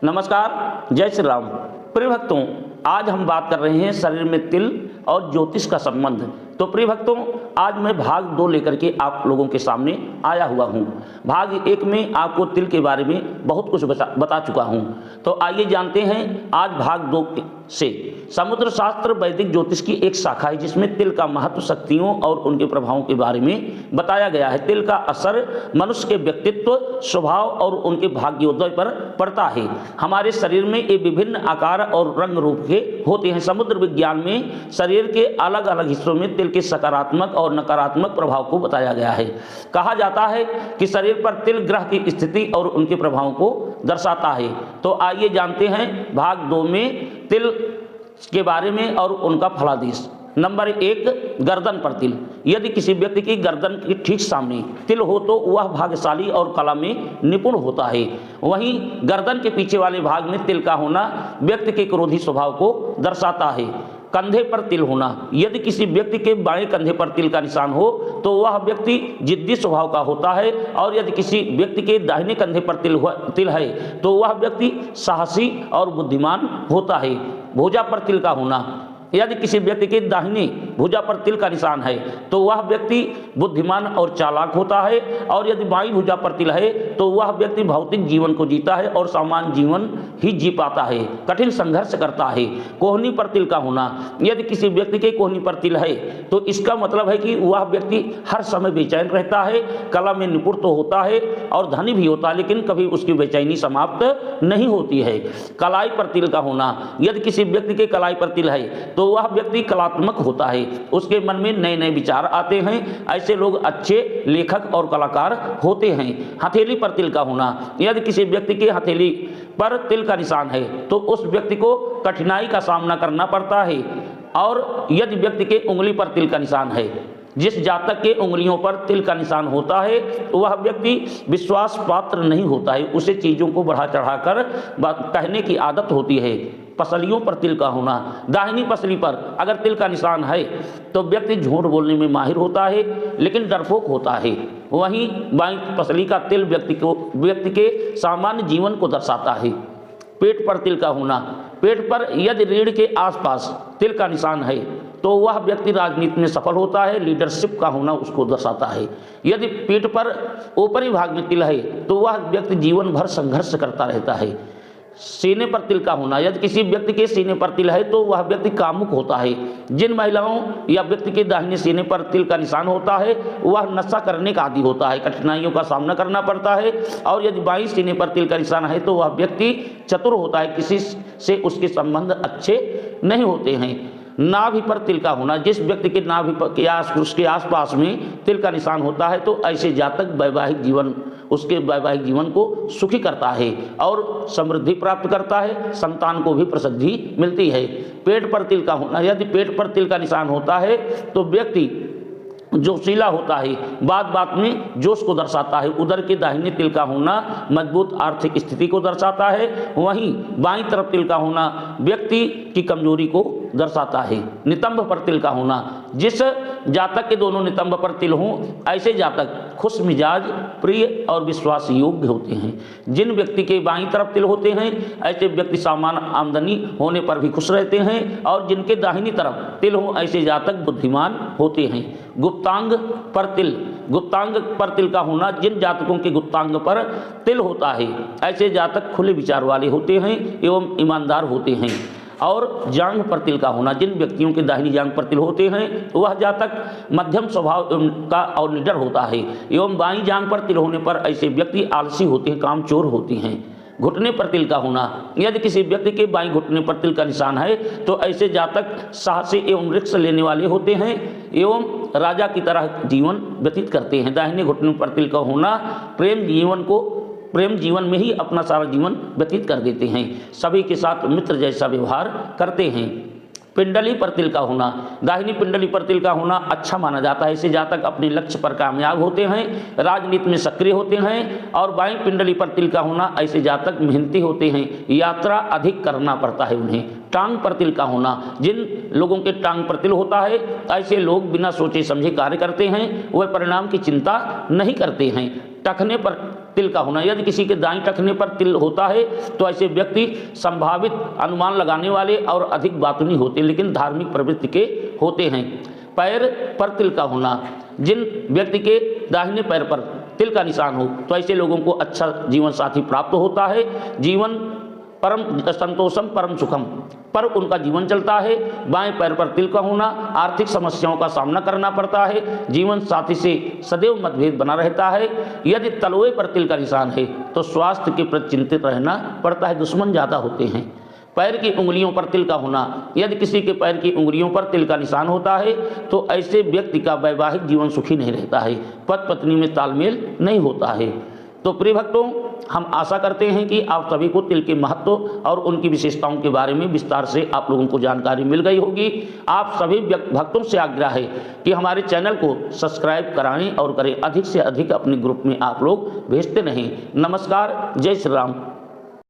नमस्कार, जय श्री राम। प्रिय भक्तों, आज हम बात कर रहे हैं शरीर में तिल और ज्योतिष का संबंध। तो प्रिय भक्तों, आज मैं भाग 2 लेकर के आप लोगों के सामने आया हुआ हूं। भाग 1 में आपको तिल के बारे में बहुत कुछ बता चुका हूं। तो आइए जानते हैं आज भाग 2 से। समुद्र शास्त्र वैदिक ज्योतिष की एक शाखा है जिसमें तिल का महत्व, शक्तियों और उनके प्रभावों के बारे में बताया गया है। तिल का असर मनुष्य के व्यक्तित्व, स्वभाव और उनके भाग्योदय पर पड़ता है। हमारे शरीर में ये विभिन्न आकार और रंग रूप के होते हैं। समुद्र विज्ञान में शरीर के अलग अलग हिस्सों में तिल के सकारात्मक और नकारात्मक प्रभाव को बताया गया है। कहा जाता है कि शरीर पर तिल ग्रह की स्थिति और उनके प्रभावों को दर्शाता है। तो आइए जानते हैं भाग 2 में तिल के बारे में और उनका फलादेश। नंबर 1, गर्दन पर तिल। यदि किसी व्यक्ति की गर्दन के ठीक सामने तिल हो तो वह भाग्यशाली और कला में निपुण होता है। वहीं गर्दन के पीछे वाले भाग में तिल का होना व्यक्ति के क्रोधी स्वभाव को दर्शाता है। कंधे पर तिल होना। यदि किसी व्यक्ति के बाएं कंधे पर तिल का निशान हो तो वह व्यक्ति जिद्दी स्वभाव का होता है, और यदि किसी व्यक्ति के दाहिने कंधे पर तिल है तो वह व्यक्ति साहसी और बुद्धिमान होता है। भुजा पर तिल का होना। यदि किसी व्यक्ति के दाहिने भुजा पर तिल का निशान है तो वह व्यक्ति बुद्धिमान और चालाक होता है, और यदि बाईं भुजा पर तिल है तो वह व्यक्ति भौतिक जीवन को जीता है और सामान्य जीवन ही जी पाता है, कठिन संघर्ष करता है। कोहनी पर तिल का होना। यदि किसी व्यक्ति के कोहनी पर तिल है तो इसका मतलब है कि वह व्यक्ति हर समय बेचैन रहता है, कला में निपुण तो होता है और धनी भी होता है, लेकिन कभी उसकी बेचैनी समाप्त नहीं होती है। कलाई पर तिल का होना। यदि किसी व्यक्ति के कलाई पर तिल है तो वह व्यक्ति कलात्मक होता है, उसके मन में नए नए विचार आते हैं। ऐसे लोग अच्छे लेखक और कलाकार होते हैं। हथेली पर तिल का होना। यदि किसी व्यक्ति के हथेली पर तिल का निशान है तो उस व्यक्ति को कठिनाई का सामना करना पड़ता है। और यदि व्यक्ति के उंगली पर तिल का निशान है, जिस जातक के उंगलियों पर तिल का निशान होता है वह व्यक्ति विश्वास पात्र नहीं होता है, उसे चीज़ों को बढ़ा चढ़ाकर कहने की आदत होती है। पसलियों पर तिल का होना। दाहिनी पसली पर अगर तिल का निशान है तो व्यक्ति झूठ बोलने में माहिर होता है, लेकिन डरपोक होता है। वहीं बाईं पसली का तिल व्यक्ति के सामान्य जीवन को दर्शाता है। पेट पर तिल का होना। पेट पर यदि रीढ़ के आसपास तिल का निशान है तो वह व्यक्ति राजनीति में सफल होता है, लीडरशिप का होना उसको दर्शाता है। यदि पेट पर ऊपरी भाग में तिल है तो वह व्यक्ति जीवन भर संघर्ष करता रहता है। सीने पर तिल का होना। यदि किसी व्यक्ति के सीने पर तिल है तो वह व्यक्ति कामुक होता है। जिन महिलाओं या व्यक्ति के दाहिने सीने पर तिल का निशान होता है वह नशा करने का आदी होता है, कठिनाइयों का सामना करना पड़ता है। और यदि बाईं सीने पर तिल का निशान है तो वह व्यक्ति चतुर होता है, किसी से उसके संबंध अच्छे नहीं होते हैं। नाभि पर तिल का होना। जिस व्यक्ति के नाभि पर उसके आसपास में तिल का निशान होता है तो ऐसे जातक उसके वैवाहिक जीवन को सुखी करता है और समृद्धि प्राप्त करता है, संतान को भी प्रसिद्धि मिलती है। पेट पर तिल का होना। यदि पेट पर तिल का निशान होता है तो व्यक्ति जोशीला होता है, बात बात में जोश को दर्शाता है। उदर के दाहिने तिल का होना मजबूत आर्थिक स्थिति को दर्शाता है। वहीं बाईं तरफ तिल का होना व्यक्ति की कमजोरी को दर्शाता है। नितंब पर तिल का होना। जिस जातक के दोनों नितंब पर तिल हों ऐसे जातक खुश मिजाज, प्रिय और विश्वास योग्य होते हैं। जिन व्यक्ति के बाईं तरफ तिल होते हैं ऐसे व्यक्ति सामान्य आमदनी होने पर भी खुश रहते हैं, और जिनके दाहिनी तरफ तिल हों ऐसे जातक बुद्धिमान होते हैं। गुप्तांग पर तिल। गुप्तांग पर तिल का होना। जिन जातकों के गुप्तांग पर तिल होता है ऐसे जातक खुले विचार वाले होते हैं एवं ईमानदार होते हैं। और जांघ पर तिल का होना। जिन व्यक्तियों के दाहिनी जांघ पर तिल होते हैं वह जातक मध्यम स्वभाव का और निडर होता है, एवं बाईं जांघ पर तिल होने पर ऐसे व्यक्ति आलसी होते हैं, कामचोर होते हैं। घुटने पर तिल का होना। यदि किसी व्यक्ति के बाईं घुटने पर तिल का निशान है तो ऐसे जातक साहसी एवं रिस्क लेने वाले होते हैं एवं राजा की तरह जीवन व्यतीत करते हैं। दाहिने घुटने पर तिल का होना प्रेम जीवन में ही अपना सारा जीवन व्यतीत कर देते हैं, सभी के साथ मित्र जैसा व्यवहार करते हैं। पिंडली पर तिल का होना। दाहिनी पिंडली पर तिल का होना अच्छा माना जाता है। ऐसे जातक अपने लक्ष्य पर कामयाब होते हैं, राजनीति में सक्रिय होते हैं। और बाईं पिंडली पर तिल का होना ऐसे जातक मेहनती होते हैं, यात्रा अधिक करना पड़ता है उन्हें। टांग पर तिल का होना। जिन लोगों के टांग पर तिल होता है ऐसे लोग बिना सोचे समझे कार्य करते हैं, वह परिणाम की चिंता नहीं करते हैं। टखने पर तिल का होना। यदि किसी के दाईं टखने पर तिल होता है तो ऐसे व्यक्ति संभावित अनुमान लगाने वाले और अधिक बातूनी होते, लेकिन धार्मिक प्रवृत्ति के होते हैं। पैर पर तिल का होना, जिन व्यक्ति के दाहिने पैर पर तिल का निशान हो तो ऐसे लोगों को अच्छा जीवन साथी प्राप्त होता है। जीवन परम संतोषम परम सुखम पर उनका जीवन चलता है। बाएं पैर पर तिल का होना, आर्थिक समस्याओं का सामना करना पड़ता है। जीवन साथी से सदैव मतभेद बना रहता है। यदि तलवे पर तिल का निशान है तो स्वास्थ्य के प्रति चिंतित रहना पड़ता है, दुश्मन ज़्यादा होते हैं। पैर की उंगलियों पर तिल का होना, यदि किसी के पैर की उंगलियों पर तिल का निशान होता है तो ऐसे व्यक्ति का वैवाहिक जीवन सुखी नहीं रहता है, पति पत्नी में तालमेल नहीं होता है। तो प्रिय भक्तों, हम आशा करते हैं कि आप सभी को तिल के महत्व और उनकी विशेषताओं के बारे में विस्तार से आप लोगों को जानकारी मिल गई होगी। आप सभी भक्तों से आग्रह है कि हमारे चैनल को सब्सक्राइब कराएं और करें, अधिक से अधिक अपने ग्रुप में आप लोग भेजते रहें। नमस्कार, जय श्री राम।